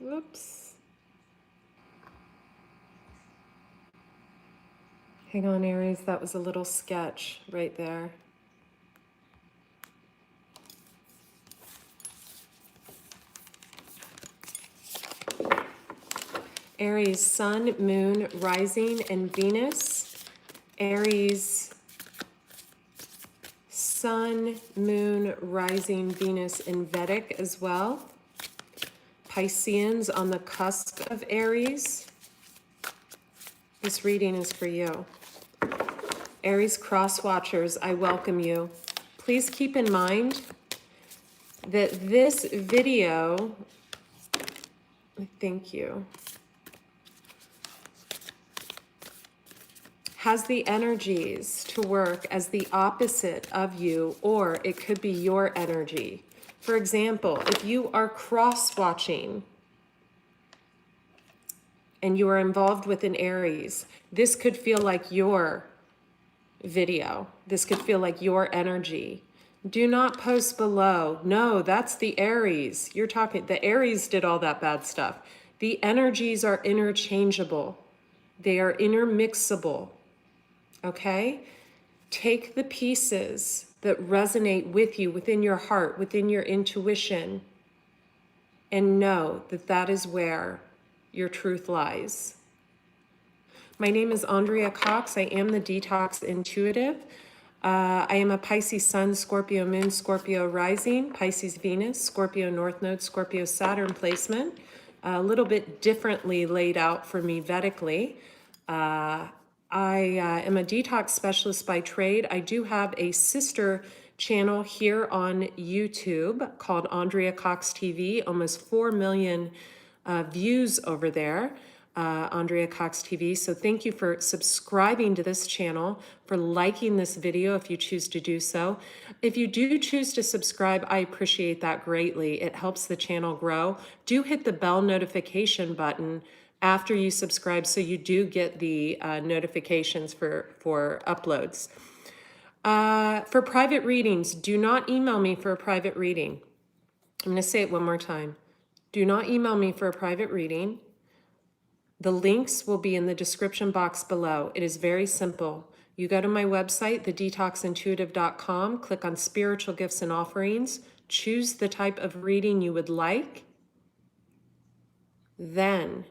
Whoops. Hang on, Aries. That was a little sketch right there. Aries, Sun, Moon, Rising, and Venus. Aries, Sun, Moon, Rising, Venus in Vedic as well. Pisceans on the cusp of Aries. This reading is for you. Aries cross watchers, I welcome you. Please keep in mind that this video, thank you, has the energies to work as the opposite of you, or it could be your energy. For example, if you are cross-watching and you are involved with an Aries, this could feel like your video. This could feel like your energy. Do not post below. No, that's the Aries. You're talking, the Aries did all that bad stuff. The energies are interchangeable. They are intermixable. Okay? Take the pieces that resonate with you, within your heart, within your intuition, and know that that is where your truth lies. My name is Andrea Cox. I am the Detox Intuitive. I am a Pisces Sun, Scorpio Moon, Scorpio Rising, Pisces Venus, Scorpio North Node, Scorpio Saturn placement. A little bit differently laid out for me Vedically. I am a detox specialist by trade. I do have a sister channel here on YouTube called Andrea Cox TV, almost 4 million views over there, Andrea Cox TV. So thank you for subscribing to this channel, for liking this video if you choose to do so. If you do choose to subscribe, I appreciate that greatly. It helps the channel grow. Do hit the bell notification button after you subscribe so you do get the notifications for uploads. For private readings, do not email me for a private reading. I'm going to say it one more time. Do not email me for a private reading. The links will be in the description box below. It is very simple. You go to my website, thedetoxintuitive.com, click on Spiritual Gifts and Offerings, choose the type of reading you would like. Then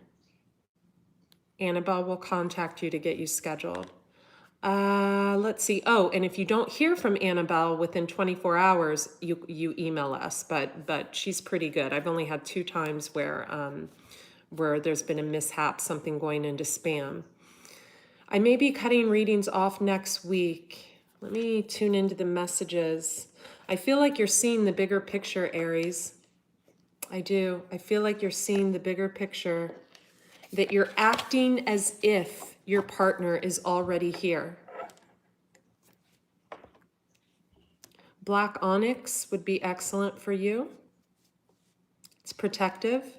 Annabelle will contact you to get you scheduled. Let's see. Oh, and if you don't hear from Annabelle within 24 hours, you email us, but she's pretty good. I've only had 2 times where there's been a mishap, something going into spam. I may be cutting readings off next week. Let me tune into the messages. I feel like you're seeing the bigger picture, Aries. I do. I feel like you're seeing the bigger picture, that you're acting as if your partner is already here. Black onyx would be excellent for you. It's protective.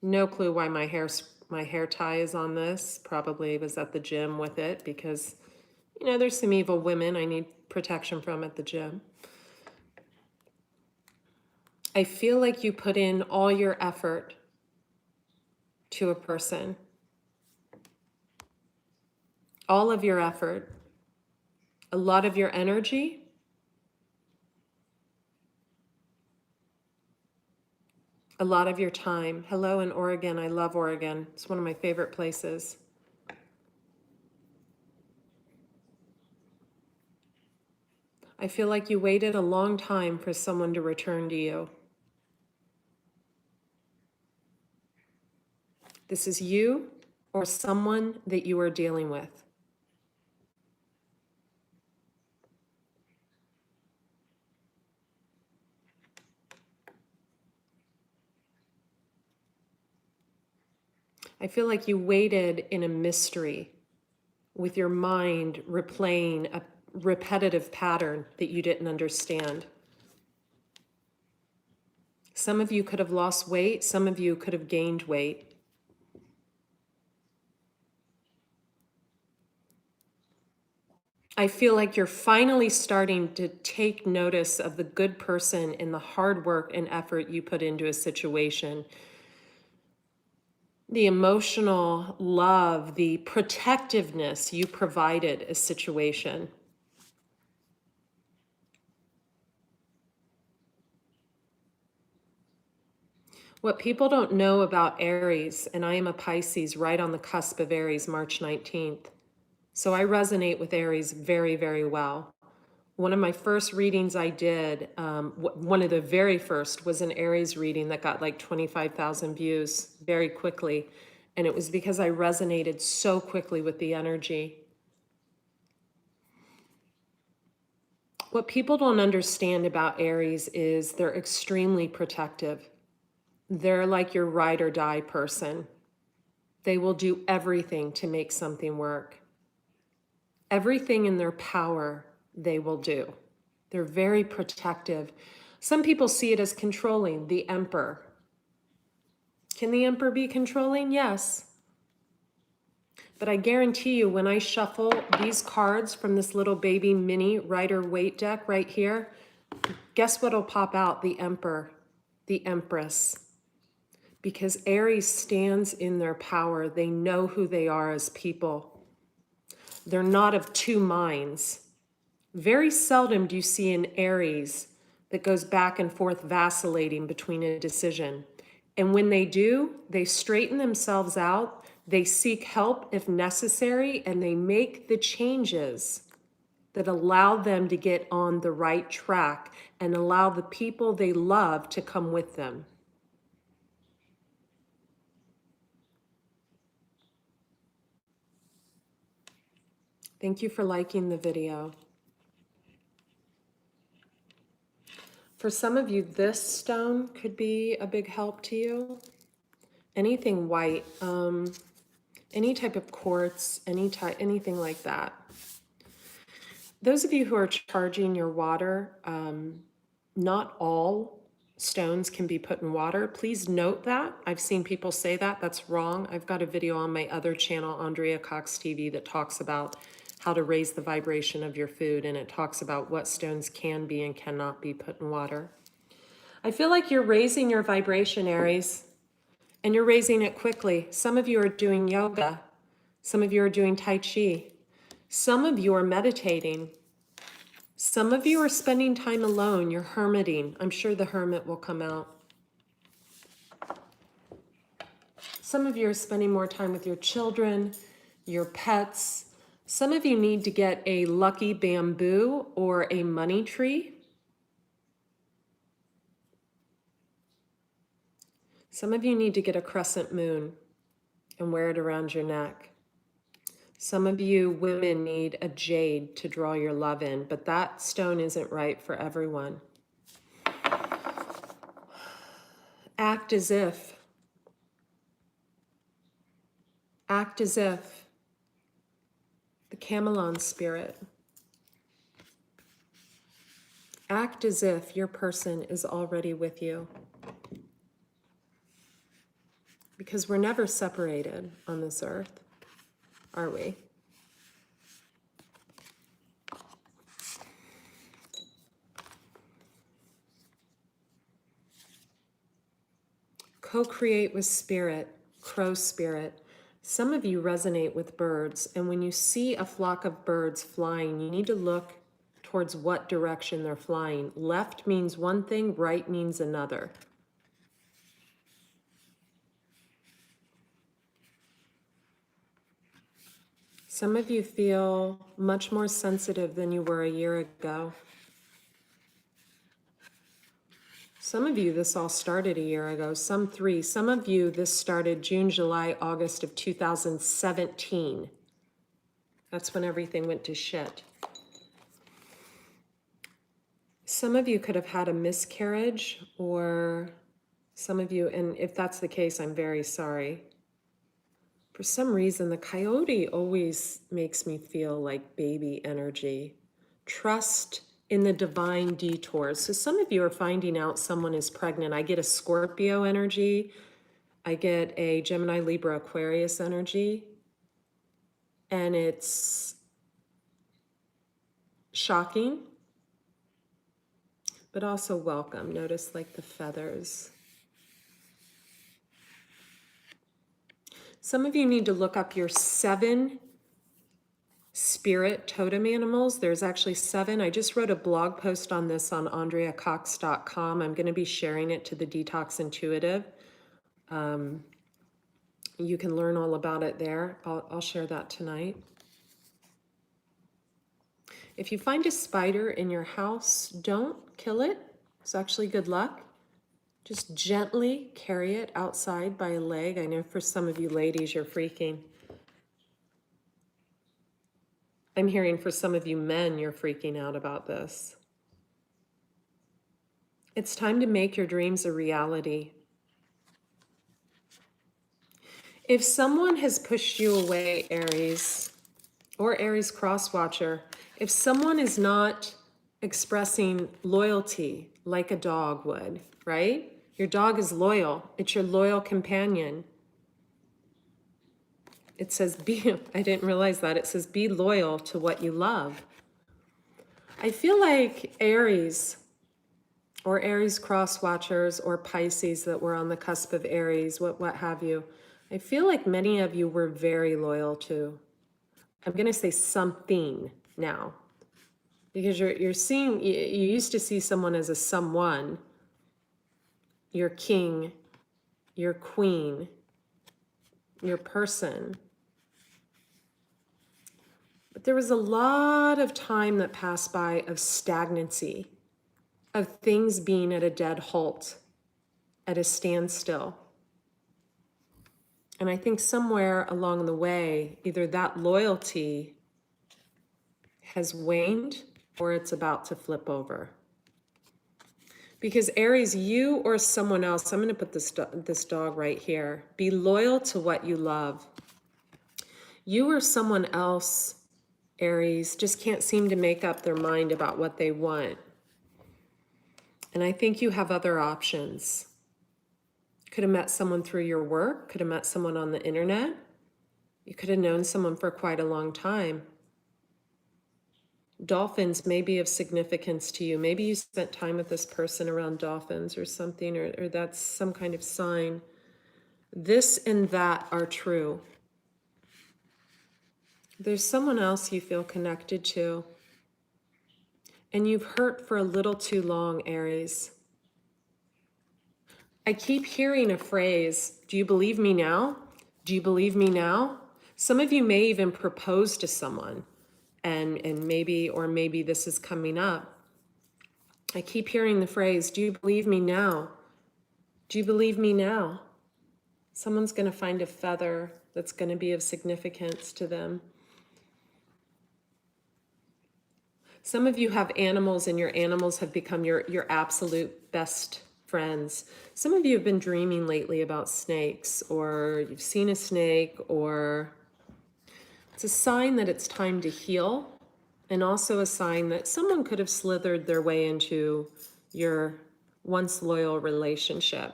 No clue why my hair tie is on this. Probably was at the gym with it because, you know, there's some evil women I need protection from at the gym. I feel like you put in all your effort to a person. All of your effort. A lot of your energy. A lot of your time. Hello in Oregon. I love Oregon. It's one of my favorite places. I feel like you waited a long time for someone to return to you. This is you or someone that you are dealing with. I feel like you waited in a mystery with your mind replaying a repetitive pattern that you didn't understand. Some of you could have lost weight. Some of you could have gained weight. I feel like you're finally starting to take notice of the good person and the hard work and effort you put into a situation. The emotional love, the protectiveness you provided a situation. What people don't know about Aries, and I am a Pisces right on the cusp of Aries, March 19th. So I resonate with Aries very, very well. One of my first readings I did, one of the very first, was an Aries reading that got like 25,000 views very quickly. And it was because I resonated so quickly with the energy. What people don't understand about Aries is they're extremely protective. They're like your ride or die person. They will do everything to make something work. Everything in their power, they will do. They're very protective. Some people see it as controlling, the Emperor. Can the Emperor be controlling? Yes. But I guarantee you, when I shuffle these cards from this little baby mini Rider-Waite deck right here, guess what'll pop out? The Emperor, the Empress. Because Aries stands in their power. They know who they are as people. They're not of two minds. Very seldom do you see an Aries that goes back and forth vacillating between a decision. And when they do, they straighten themselves out, they seek help if necessary, and they make the changes that allow them to get on the right track and allow the people they love to come with them. Thank you for liking the video. For some of you, this stone could be a big help to you. Anything white, any type of quartz, anything like that. Those of you who are charging your water, not all stones can be put in water. Please note that. I've seen people say that. That's wrong. I've got a video on my other channel, Andrea Cox TV, that talks about how to raise the vibration of your food, and it talks about what stones can be and cannot be put in water. I feel like you're raising your vibration, Aries, and you're raising it quickly. Some of you are doing yoga. Some of you are doing Tai Chi. Some of you are meditating. Some of you are spending time alone. You're hermiting. I'm sure the hermit will come out. Some of you are spending more time with your children, your pets. Some of you need to get a lucky bamboo or a money tree. Some of you need to get a crescent moon and wear it around your neck. Some of you women need a jade to draw your love in, but that stone isn't right for everyone. Act as if. Act as if. The Camelon spirit. Act as if your person is already with you. Because we're never separated on this earth, are we? Co-create with spirit, crow spirit. Some of you resonate with birds, and when you see a flock of birds flying, you need to look towards what direction they're flying. Left means one thing, right means another. Some of you feel much more sensitive than you were a year ago. Some of you, this all started a year ago, some 3. Some of you, this started June, July, August of 2017. That's when everything went to shit. Some of you could have had a miscarriage, or some of you, and if that's the case, I'm very sorry. For some reason, the coyote always makes me feel like baby energy. Trust in the divine detours. So some of you are finding out someone is pregnant. I get a Scorpio energy. I get a Gemini, Libra, Aquarius energy. And it's shocking, but also welcome. Notice like the feathers. Some of you need to look up your 7 spirit totem animals. There's actually 7. I just wrote a blog post on this on AndreaCox.com. I'm going to be sharing it to the Detox Intuitive. You can learn all about it there. I'll share that tonight. If you find a spider in your house, don't kill it. It's actually good luck. Just gently carry it outside by a leg. I know for some of you ladies, you're freaking. I'm hearing for some of you men, you're freaking out about this. It's time to make your dreams a reality. If someone has pushed you away, Aries, or Aries cross-watcher, if someone is not expressing loyalty like a dog would, right? Your dog is loyal. It's your loyal companion. It says I didn't realize that. It says be loyal to what you love. I feel like Aries or Aries cross-watchers or Pisces that were on the cusp of Aries, what have you. I feel like many of you were very loyal to, I'm going to say something now, because you're seeing, you used to see someone as a someone, your king, your queen, your person. But there was a lot of time that passed by of stagnancy, of things being at a dead halt, at a standstill. And I think somewhere along the way, either that loyalty has waned or it's about to flip over. Because Aries, you or someone else, I'm going to put this dog right here. Be loyal to what you love. You or someone else, Aries, just can't seem to make up their mind about what they want. And I think you have other options. Could have met someone through your work, could have met someone on the internet. You could have known someone for quite a long time. Dolphins may be of significance to you. Maybe you spent time with this person around dolphins or something, or that's some kind of sign. This and that are true. There's someone else you feel connected to, and you've hurt for a little too long, Aries. I keep hearing a phrase, do you believe me now? Do you believe me now? Some of you may even propose to someone, and maybe this is coming up. I keep hearing the phrase, do you believe me now? Do you believe me now? Someone's going to find a feather that's going to be of significance to them. Some of you have animals, and your animals have become your absolute best friends. Some of you have been dreaming lately about snakes, or you've seen a snake, or it's a sign that it's time to heal, and also a sign that someone could have slithered their way into your once loyal relationship.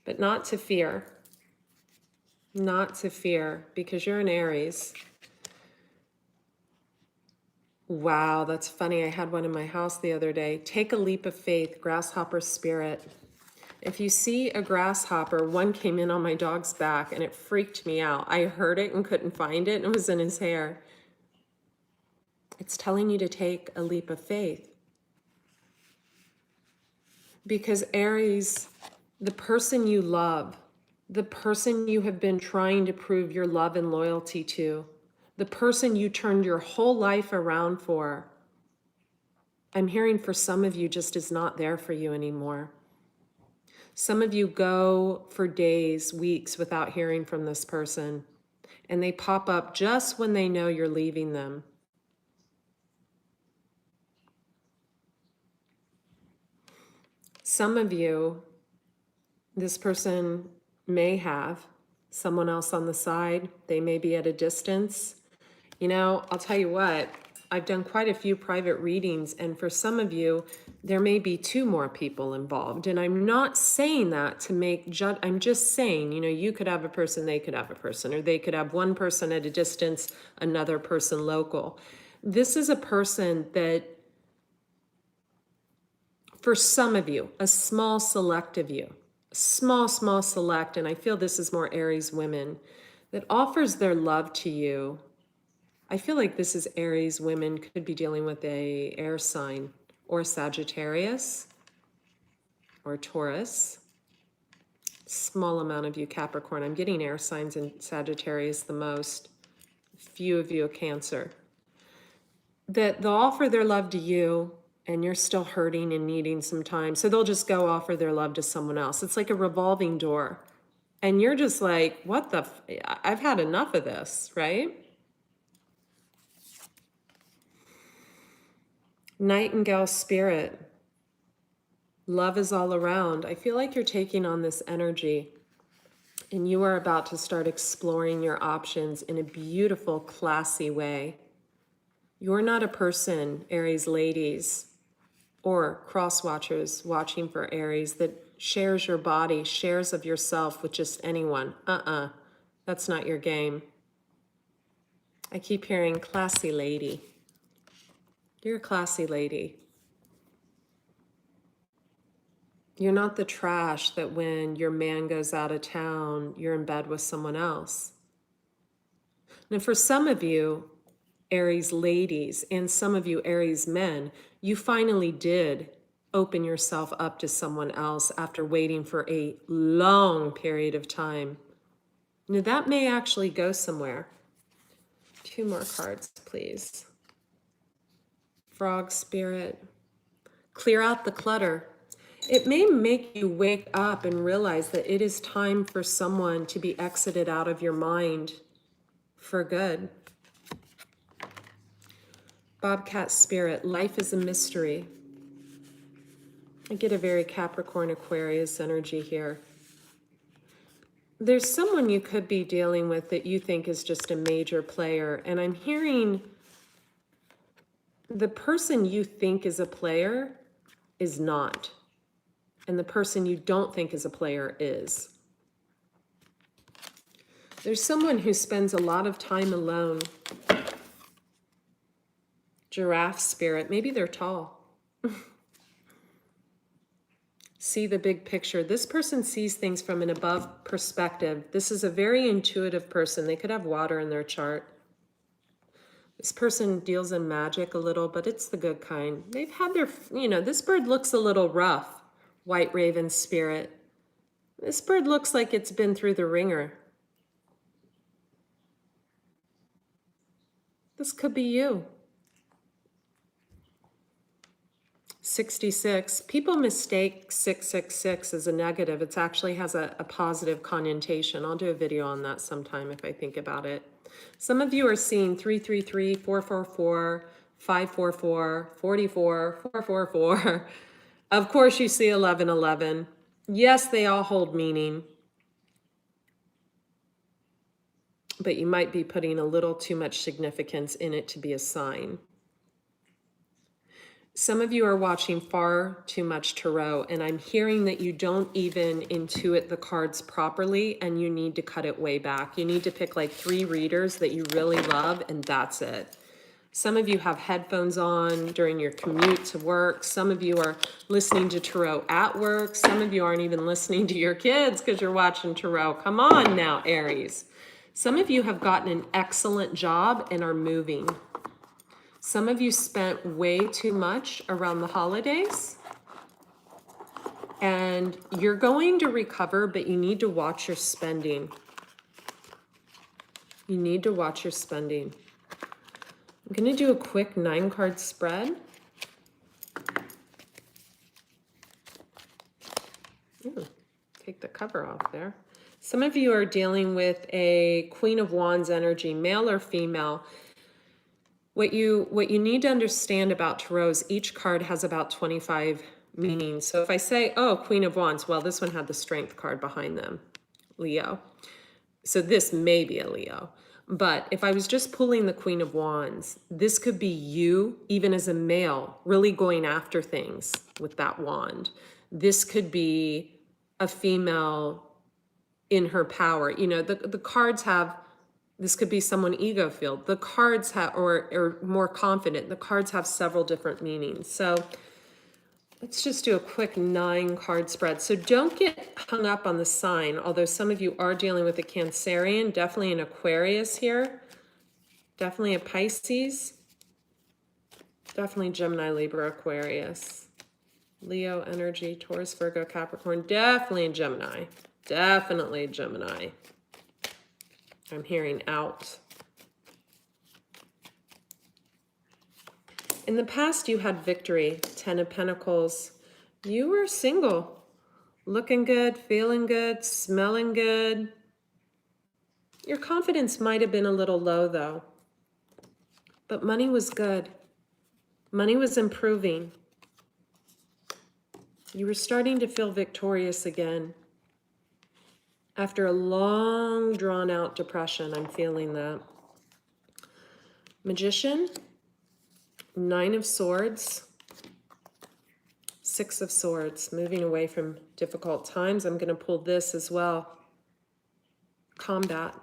But not to fear. Not to fear, because you're an Aries. Wow, that's funny. I had one in my house the other day. Take a leap of faith, grasshopper spirit. If you see a grasshopper, one came in on my dog's back and it freaked me out. I heard it and couldn't find it, and it was in his hair. It's telling you to take a leap of faith. Because Aries, the person you love, the person you have been trying to prove your love and loyalty to, the person you turned your whole life around for, I'm hearing for some of you just is not there for you anymore. Some of you go for days, weeks without hearing from this person, and they pop up just when they know you're leaving them. Some of you, this person may have someone else on the side. They may be at a distance. You know, I'll tell you what, I've done quite a few private readings, and for some of you, there may be 2 more people involved. And I'm not saying that to make I'm just saying, you know, you could have a person, they could have a person, or they could have one person at a distance, another person local. This is a person that, for some of you, a small select of you, small select, and I feel this is more Aries women, that offers their love to you. I feel like this is Aries women, could be dealing with a air sign or Sagittarius or Taurus. Small amount of you Capricorn. I'm getting air signs and Sagittarius the most. Few of you a Cancer. That they'll offer their love to you and you're still hurting and needing some time. So they'll just go offer their love to someone else. It's like a revolving door. And you're just like, what the, I've had enough of this, right? Nightingale spirit. Love is all around. I feel like you're taking on this energy and you are about to start exploring your options in a beautiful, classy way. You're not a person, Aries ladies, or cross watchers watching for Aries, that shares your body, shares of yourself with just anyone. That's not your game. I keep hearing classy lady. You're a classy lady. You're not the trash that when your man goes out of town, you're in bed with someone else. Now, for some of you, Aries ladies, and some of you Aries men, you finally did open yourself up to someone else after waiting for a long period of time. Now, that may actually go somewhere. 2 more cards, please. Frog spirit. Clear out the clutter. It may make you wake up and realize that it is time for someone to be exited out of your mind for good. Bobcat spirit, life is a mystery. I get a very Capricorn Aquarius energy here. There's someone you could be dealing with that you think is just a major player, and I'm hearing the person you think is a player is not, and the person you don't think is a player is. There's someone who spends a lot of time alone. Giraffe spirit, maybe they're tall. See the big picture. This person sees things from an above perspective. This is a very intuitive person. They could have water in their chart. This person deals in magic a little, but it's the good kind. They've had their, this bird looks a little rough. White raven spirit. This bird looks like it's been through the ringer. This could be you. 66. People mistake 666 as a negative. It actually has a positive connotation. I'll do a video on that sometime if I think about it. Some of you are seeing 333, 444, 544, 44, 444. Of course you see 1111. Yes, they all hold meaning. But you might be putting a little too much significance in it to be a sign. Some of you are watching far too much tarot, and I'm hearing that you don't even intuit the cards properly, and you need to cut it way back. You need to pick like 3 readers that you really love, and that's it. Some of you have headphones on during your commute to work. Some of you are listening to tarot at work. Some of you aren't even listening to your kids because you're watching tarot. Come on now, Aries. Some of you have gotten an excellent job and are moving. Some of you spent way too much around the holidays and you're going to recover, but you need to watch your spending. You need to watch your spending. I'm going to do a quick 9-card spread. Ooh, take the cover off there. Some of you are dealing with a Queen of Wands energy, male or female. What you need to understand about tarot is each card has about 25 meanings. So if I say, oh, Queen of Wands, well, this one had the Strength card behind them, Leo. So this may be a Leo. But if I was just pulling the Queen of Wands, this could be you, even as a male, really going after things with that wand. This could be a female in her power. The cards have, this could be someone ego-filled. The cards have, or more confident. The cards have several different meanings. So Let's just do a quick 9-card spread. So don't get hung up on the sign, although some of you are dealing with a Cancerian, definitely an Aquarius here, definitely a Pisces, definitely Gemini, Libra, Aquarius, Leo energy, Taurus, Virgo, Capricorn, definitely a Gemini, definitely a Gemini. I'm hearing out. In the past, you had victory, 10 of Pentacles. You were single, looking good, feeling good, smelling good. Your confidence might have been a little low though, but money was good. Money was improving. You were starting to feel victorious again. After a long, drawn-out depression, I'm feeling that. Magician, 9 of Swords, 6 of Swords, moving away from difficult times. I'm going to pull this as well. Combat.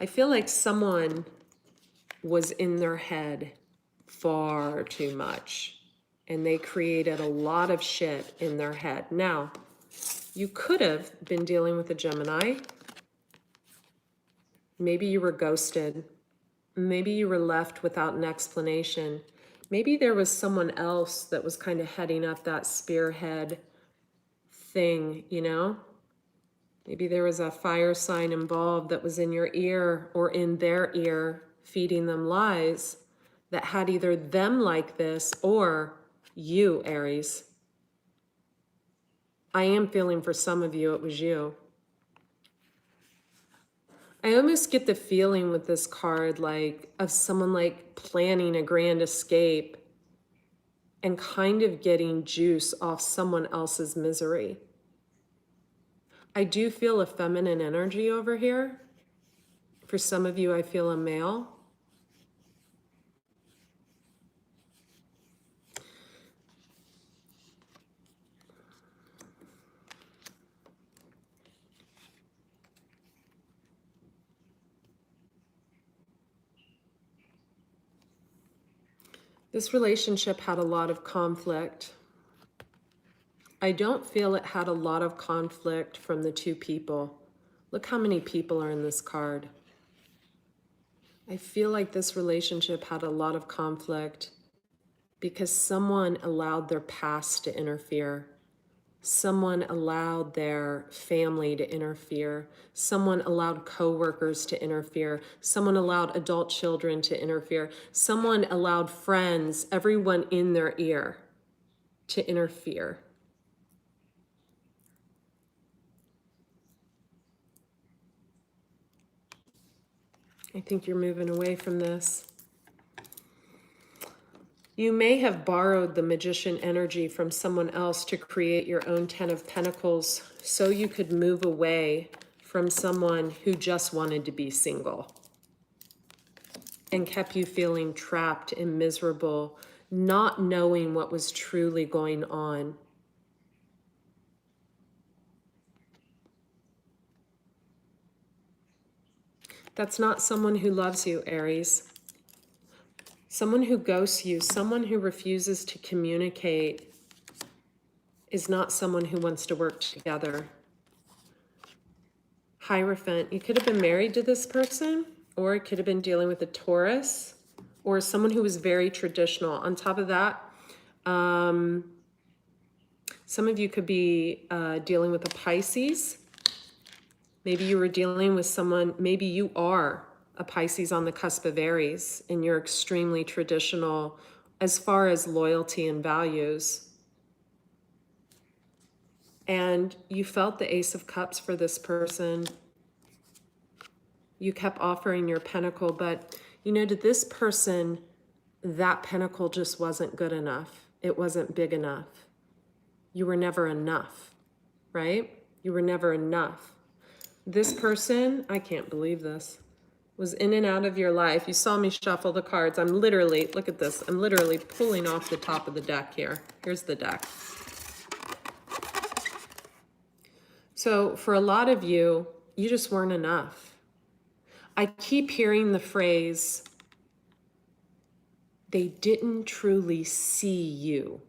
I feel like someone was in their head far too much, and they created a lot of shit in their head. Now, you could have been dealing with a Gemini. Maybe you were ghosted. Maybe you were left without an explanation. Maybe there was someone else that was kind of heading up that spearhead thing, you know? Maybe there was a fire sign involved that was in your ear or in their ear, feeding them lies that had either them like this or you, Aries. I am feeling for some of you, it was you. I almost get the feeling with this card, like, of someone like planning a grand escape and kind of getting juice off someone else's misery. I do feel a feminine energy over here. For some of you, I feel a male. This relationship had a lot of conflict. I don't feel it had a lot of conflict from the two people. Look how many people are in this card. I feel like this relationship had a lot of conflict because someone allowed their past to interfere. Someone allowed their family to interfere. Someone allowed coworkers to interfere. Someone allowed adult children to interfere. Someone allowed friends, everyone in their ear, to interfere. I think you're moving away from this. You may have borrowed the magician energy from someone else to create your own 10 of Pentacles so you could move away from someone who just wanted to be single and kept you feeling trapped and miserable, not knowing what was truly going on. That's not someone who loves you, Aries. Someone who ghosts you, someone who refuses to communicate is not someone who wants to work together. Hierophant, you could have been married to this person, or it could have been dealing with a Taurus, or someone who was very traditional. On top of that, some of you could be dealing with a Pisces. Maybe you were dealing with someone, maybe you are a Pisces on the cusp of Aries, and you're extremely traditional as far as loyalty and values. And you felt the Ace of Cups for this person. You kept offering your pentacle, but you know, to this person, that pentacle just wasn't good enough. It wasn't big enough. You were never enough, right? You were never enough. This person, I can't believe this, was in and out of your life. You saw me shuffle the cards. I'm literally, look at this, I'm literally pulling off the top of the deck here. Here's the deck. So for a lot of you, you just weren't enough. I keep hearing the phrase, they didn't truly see you.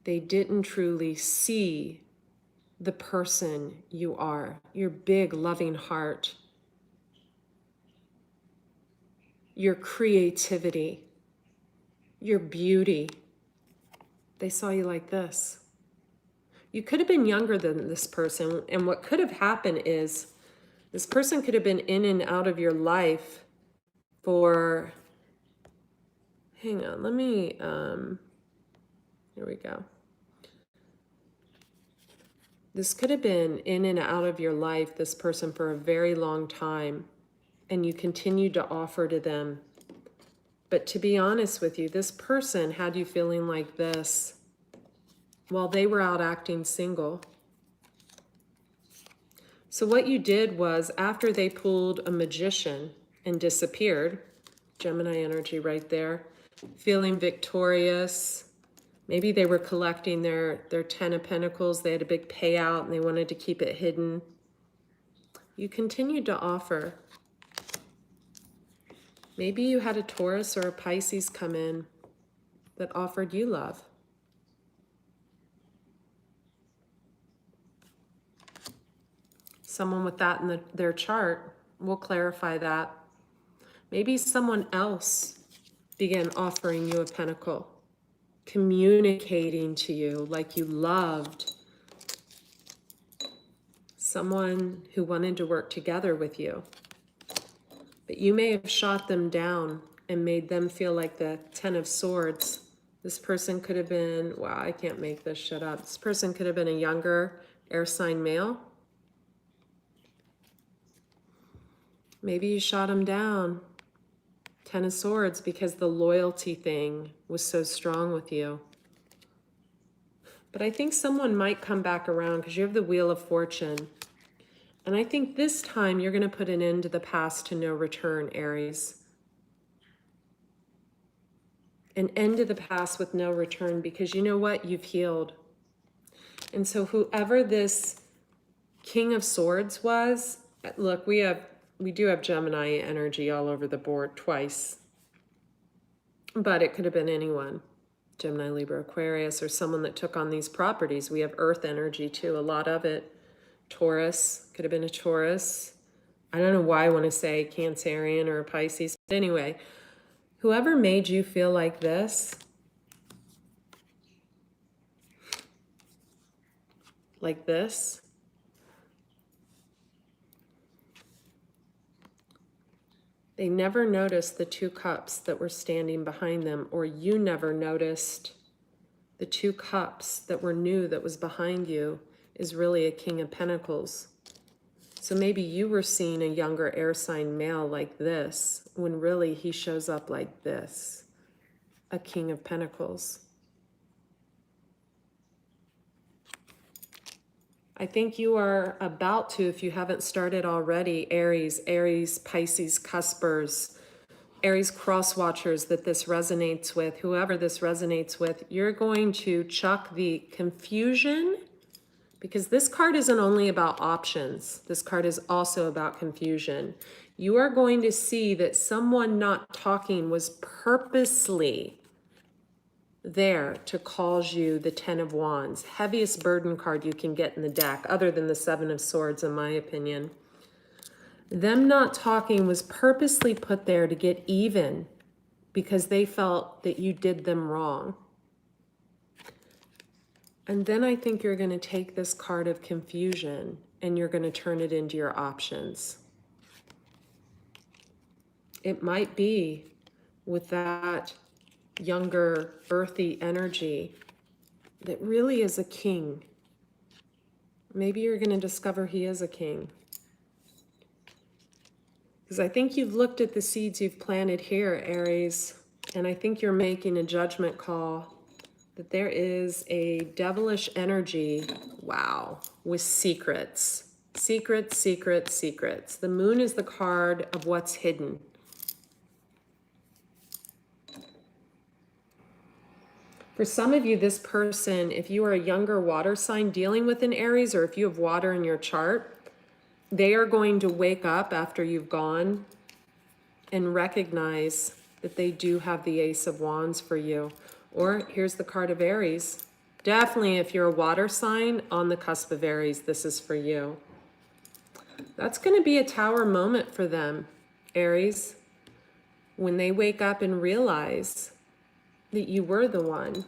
They didn't truly see the person you are, your big loving heart, your creativity, your beauty. They saw you like this. You could have been younger than this person, and what could have happened is this person could have been in and out of your life for, hang on, let me, here we go. This could have been in and out of your life, this person, for a very long time, and you continued to offer to them. But to be honest with you, this person had you feeling like this while they were out acting single. So what you did was, after they pulled a magician and disappeared, Gemini energy right there, feeling victorious. Maybe they were collecting their 10 of Pentacles. They had a big payout and they wanted to keep it hidden. You continued to offer. Maybe you had a Taurus or a Pisces come in that offered you love. Someone with that in their chart, we'll clarify that. Maybe someone else began offering you a pentacle, communicating to you like you loved. Someone who wanted to work together with you. But you may have shot them down and made them feel like the 10 of Swords. This person could have been, wow, I can't make this shit up. This person could have been a younger air sign male. Maybe you shot them down. 10 of Swords, because the loyalty thing was so strong with you. But I think someone might come back around because you have the Wheel of Fortune. And I think this time you're going to put an end to the past to no return, Aries. An end to the past with no return, because you know what? You've healed. And so whoever this King of Swords was, look, we do have Gemini energy all over the board twice. But it could have been anyone. Gemini, Libra, Aquarius, or someone that took on these properties. We have Earth energy too, a lot of it. Taurus, could have been a Taurus. I don't know why I want to say Cancerian or a Pisces. But anyway, whoever made you feel like this, they never noticed the 2 cups that were standing behind them, or you never noticed the 2 cups that were new that was behind you is really a King of Pentacles. So maybe you were seeing a younger air sign male like this, when really he shows up like this, a King of Pentacles. I think you are about to, if you haven't started already, Aries, Pisces, Cuspers, Aries cross watchers that this resonates with, whoever this resonates with, you're going to chuck the confusion, because this card isn't only about options. This card is also about confusion. You are going to see that someone not talking was purposely there to cause you the 10 of Wands. Heaviest burden card you can get in the deck, other than the 7 of Swords, in my opinion. Them not talking was purposely put there to get even, because they felt that you did them wrong. And then I think you're going to take this card of confusion and you're going to turn it into your options. It might be with that younger earthy energy that really is a king. Maybe you're going to discover he is a king. Because I think you've looked at the seeds you've planted here, Aries, and I think you're making a judgment call that there is a devilish energy, wow, with secrets. Secrets, secrets, secrets. The moon is the card of what's hidden. For some of you, this person, if you are a younger water sign dealing with an Aries, or if you have water in your chart, they are going to wake up after you've gone and recognize that they do have the Ace of Wands for you. Or here's the card of Aries. Definitely, if you're a water sign on the cusp of Aries, this is for you. That's going to be a tower moment for them, Aries, when they wake up and realize that you were the one,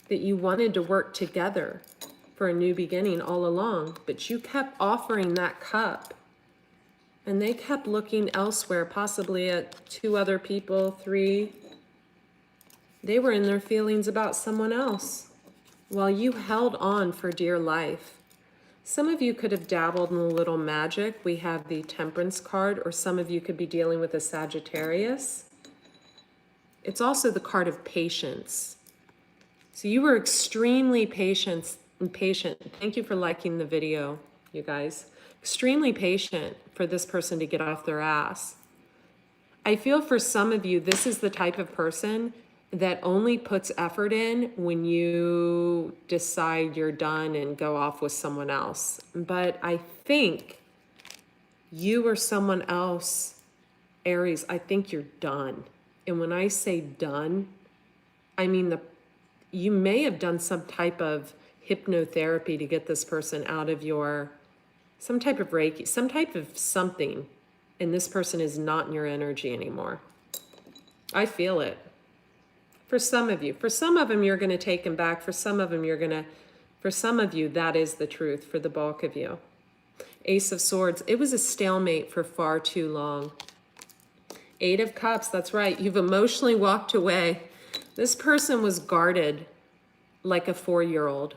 that you wanted to work together for a new beginning all along, but you kept offering that cup and they kept looking elsewhere, possibly at 2 other people, 3. They were in their feelings about someone else while you held on for dear life. Some of you could have dabbled in a little magic. We have the Temperance card, or some of you could be dealing with a Sagittarius. It's also the card of patience. So you were extremely patient. Thank you for liking the video, you guys. Extremely patient for this person to get off their ass. I feel for some of you, this is the type of person that only puts effort in when you decide you're done and go off with someone else. But I think you or someone else, Aries, I think you're done. And when I say done, I mean you may have done some type of hypnotherapy to get this person out of your, some type of Reiki, some type of something, and this person is not in your energy anymore. I feel it. For some of you. For some of them, you're going to take them back. For some of them, for some of you, that is the truth for the bulk of you. Ace of Swords. It was a stalemate for far too long. 8 of Cups. That's right. You've emotionally walked away. This person was guarded like a 4-year-old.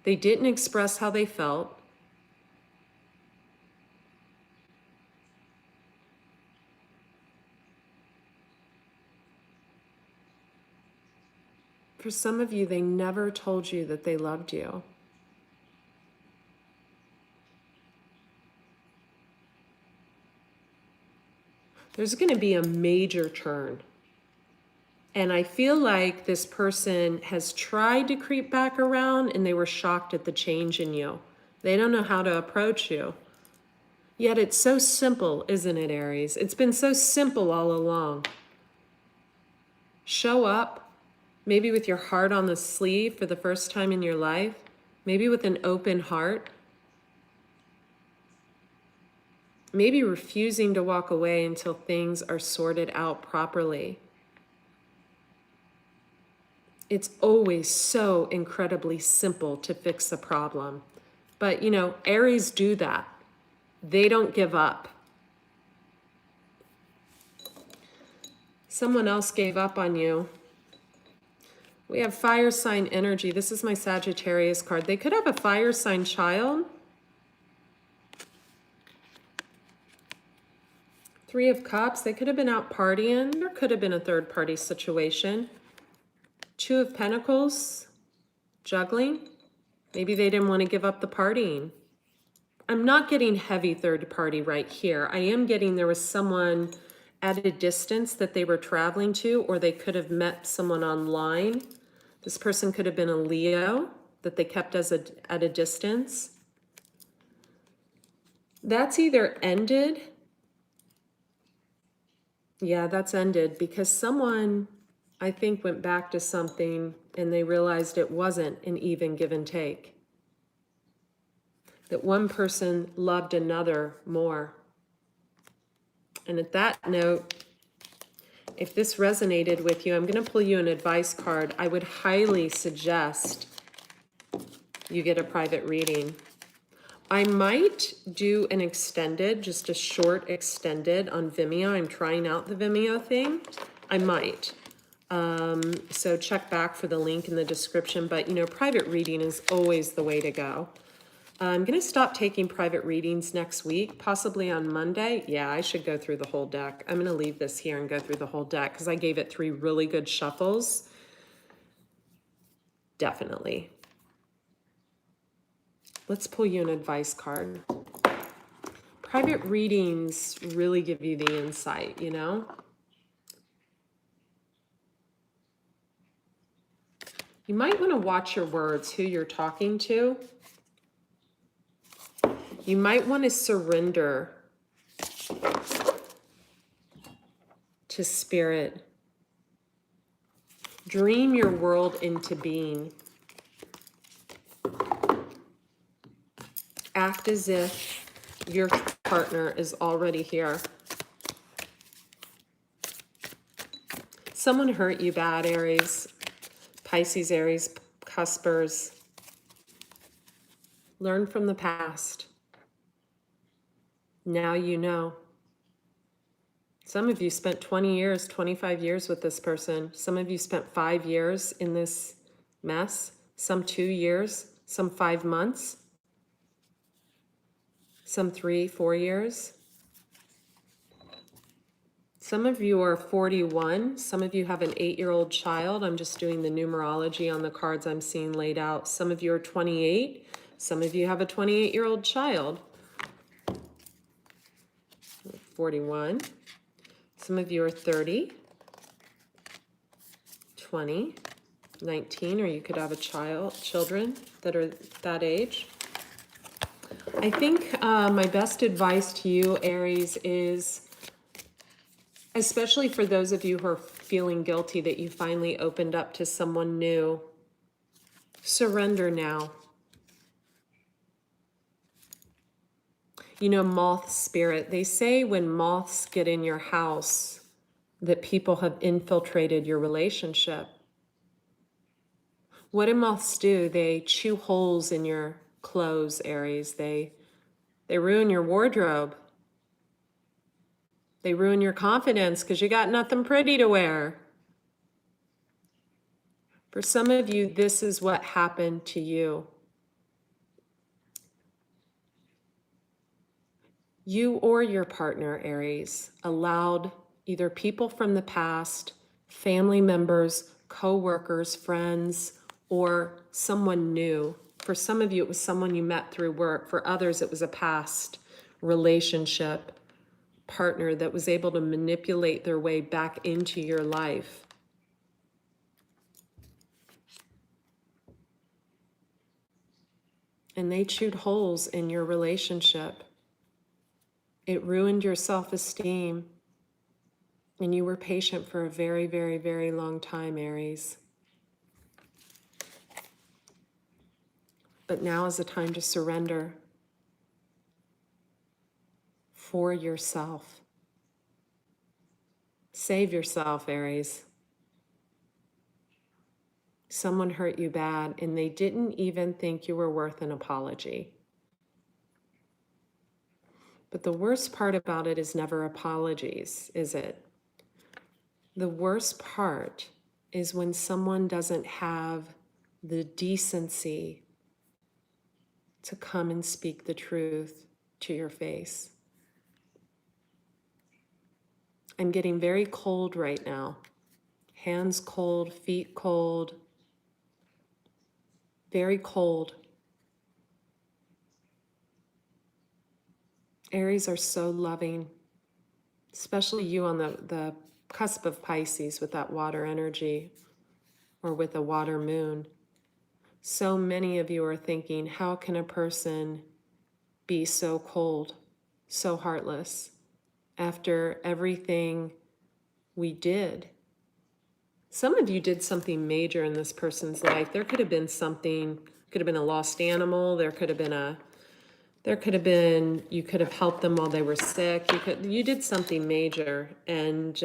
They didn't express how they felt. For some of you, they never told you that they loved you. There's going to be a major turn. And I feel like this person has tried to creep back around and they were shocked at the change in you. They don't know how to approach you. Yet it's so simple, isn't it, Aries? It's been so simple all along. Show up. Maybe with your heart on the sleeve for the first time in your life. Maybe with an open heart. Maybe refusing to walk away until things are sorted out properly. It's always so incredibly simple to fix a problem. But, you know, Aries do that. They don't give up. Someone else gave up on you. We have fire sign energy. This is my Sagittarius card. They could have a fire sign child. 3 of Cups. They could have been out partying. There could have been a third party situation. 2 of Pentacles. Juggling. Maybe they didn't want to give up the partying. I'm not getting heavy third party right here. I am getting there was someone at a distance that they were traveling to, or they could have met someone online. This person could have been a Leo that they kept at a distance. That's either ended. Yeah, that's ended because someone, I think, went back to something and they realized it wasn't an even give and take. That one person loved another more. And at that note, if this resonated with you, I'm going to pull you an advice card. I would highly suggest you get a private reading. I might do an extended, just a short extended on Vimeo. I'm trying out the Vimeo thing. I might. So check back for the link in the description. But, you know, private reading is always the way to go. I'm going to stop taking private readings next week, possibly on Monday. Yeah, I should go through the whole deck. I'm going to leave this here and go through the whole deck because I gave it 3 really good shuffles. Definitely. Let's pull you an advice card. Private readings really give you the insight, you know? You might want to watch your words, who you're talking to. You might want to surrender to spirit. Dream your world into being. Act as if your partner is already here. Someone hurt you bad, Aries. Pisces, Aries, cuspers. Learn from the past. Now you know. Some of you spent 20 years, 25 years with this person. Some of you spent 5 years in this mess. Some 2 years, some 5 months, some 3, 4 years. Some of you are 41. Some of you have an 8-year-old child. I'm just doing the numerology on the cards I'm seeing laid out. Some of you are 28. Some of you have a 28-year-old child. 41. Some of you are 30, 20, 19, or you could have a children that are that age. I think my best advice to you, Aries, is, especially for those of you who are feeling guilty that you finally opened up to someone new, surrender now. You know, moth spirit, they say when moths get in your house that people have infiltrated your relationship. What do moths do? They chew holes in your clothes, Aries. They ruin your wardrobe. They ruin your confidence because you got nothing pretty to wear. For some of you, this is what happened to you. You or your partner, Aries, allowed either people from the past, family members, co-workers, friends, or someone new. For some of you, it was someone you met through work. For others, it was a past relationship partner that was able to manipulate their way back into your life. And they chewed holes in your relationship. It ruined your self-esteem. And you were patient for a very, very, very long time, Aries. But now is the time to surrender for yourself. Save yourself, Aries. Someone hurt you bad, and they didn't even think you were worth an apology. But the worst part about it is never apologies, is it? The worst part is when someone doesn't have the decency to come and speak the truth to your face. I'm getting very cold right now. Hands cold, feet cold, very cold. Aries are so loving, especially you on the cusp of Pisces with that water energy or with a water moon. So many of you are thinking, how can a person be so cold, so heartless after everything we did? Some of you did something major in this person's life. There could have been something, could have been a lost animal. You could have helped them while they were sick. You did something major. And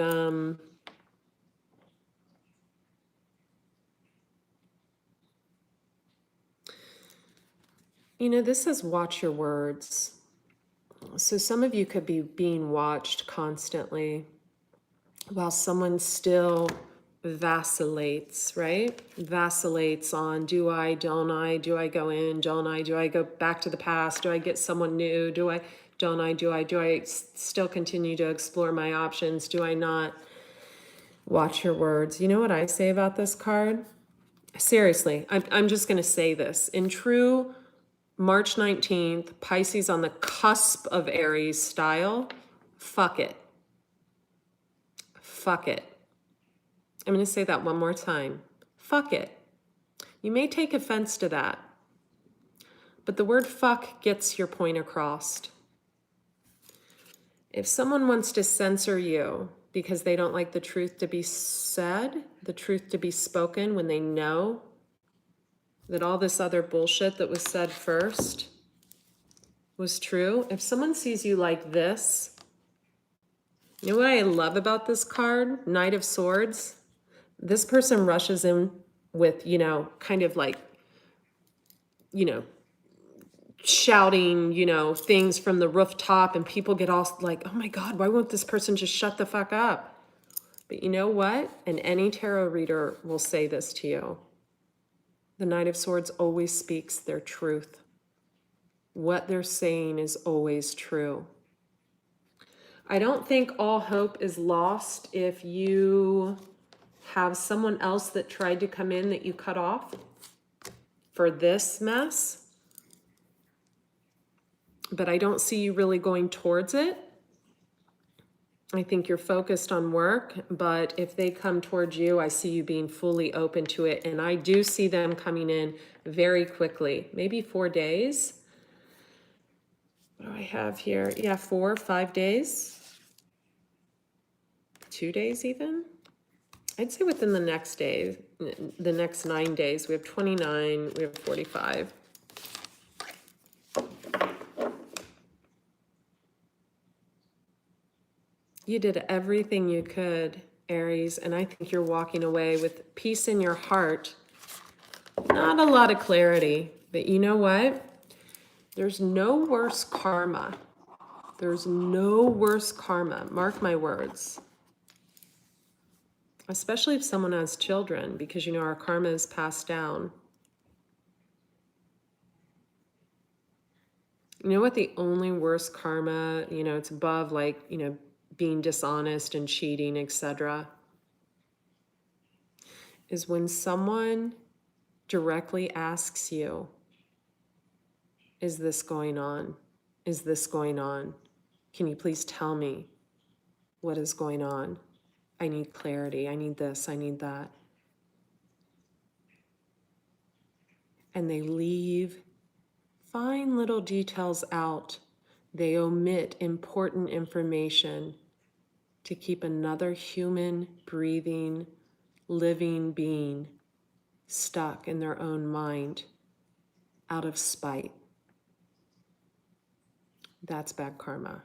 you know, this says watch your words. So some of you could be being watched constantly while someone still vacillates, right? Vacillates on, do I, don't I, do I go in, don't I, do I go back to the past, do I get someone new, do I, don't I, do I still continue to explore my options, do I not? Watch your words. You know what I say about this card? Seriously, I'm just going to say this. In true March 19th, Pisces on the cusp of Aries style, fuck it. Fuck it. I'm going to say that one more time. Fuck it. You may take offense to that, but the word fuck gets your point across. If someone wants to censor you because they don't like the truth to be said, the truth to be spoken, when they know that all this other bullshit that was said first was true. If someone sees you like this, you know what I love about this card, Knight of Swords? This person rushes in with, you know, kind of like, you know, shouting, you know, things from the rooftop, and people get all like, oh my God, why won't this person just shut the fuck up? But you know what? And any tarot reader will say this to you. The Knight of Swords always speaks their truth. What they're saying is always true. I don't think all hope is lost if you have someone else that tried to come in that you cut off for this mess. But I don't see you really going towards it. I think you're focused on work, but if they come towards you, I see you being fully open to it. And I do see them coming in very quickly, maybe 4 days. What do I have here? Yeah, 4 or 5 days. 2 days even. I'd say within the next day, the next 9 days. We have 29, we have 45. You did everything you could, Aries, and I think you're walking away with peace in your heart. Not a lot of clarity, but you know what? There's no worse karma. There's no worse karma. Mark my words. Especially if someone has children, because you know our karma is passed down. You know what the only worst karma, you know, it's above like, you know, being dishonest and cheating, etc., is when someone directly asks you, is this going on? Is this going on? Can you please tell me what is going on? I need clarity. I need this. I need that. And they leave fine little details out. They omit important information to keep another human, breathing, living being stuck in their own mind out of spite. That's bad karma.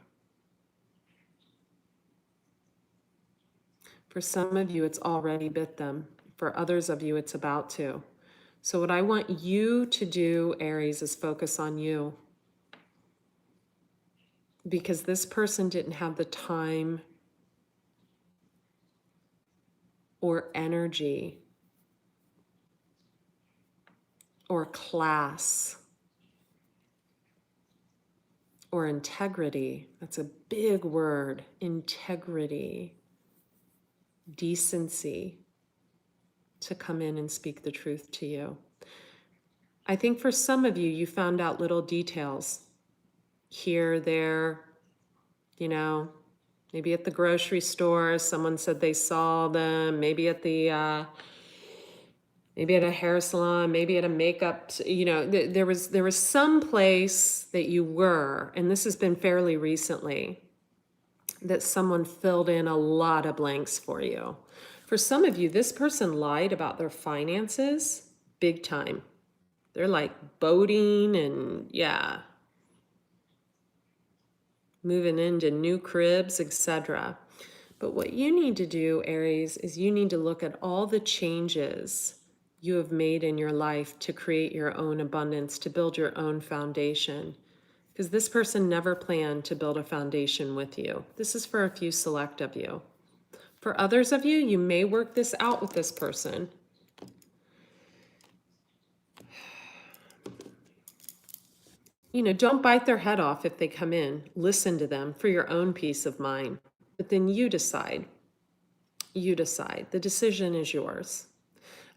For some of you, it's already bit them. For others of you, it's about to. So what I want you to do, Aries, is focus on you. Because this person didn't have the time or energy or class or integrity. That's a big word. Integrity, decency, to come in and speak the truth to you. I think for some of you, you found out little details here, there, you know, maybe at the grocery store, someone said they saw them, maybe at the, maybe at a hair salon, maybe at a makeup, you know, there was some place that you were, and this has been fairly recently, that someone filled in a lot of blanks for you. For some of you, this person lied about their finances big time. They're like boating and yeah, moving into new cribs, etc. But what you need to do, Aries, is you need to look at all the changes you have made in your life to create your own abundance, to build your own foundation. Because this person never planned to build a foundation with you. This is for a few select of you. For others of you, you may work this out with this person. You know, don't bite their head off if they come in. Listen to them for your own peace of mind. But then you decide. You decide. The decision is yours.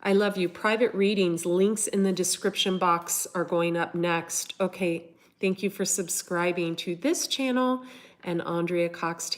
I love you. Private readings, links in the description box are going up next. Okay, thank you for subscribing to this channel and Andrea Cox TV.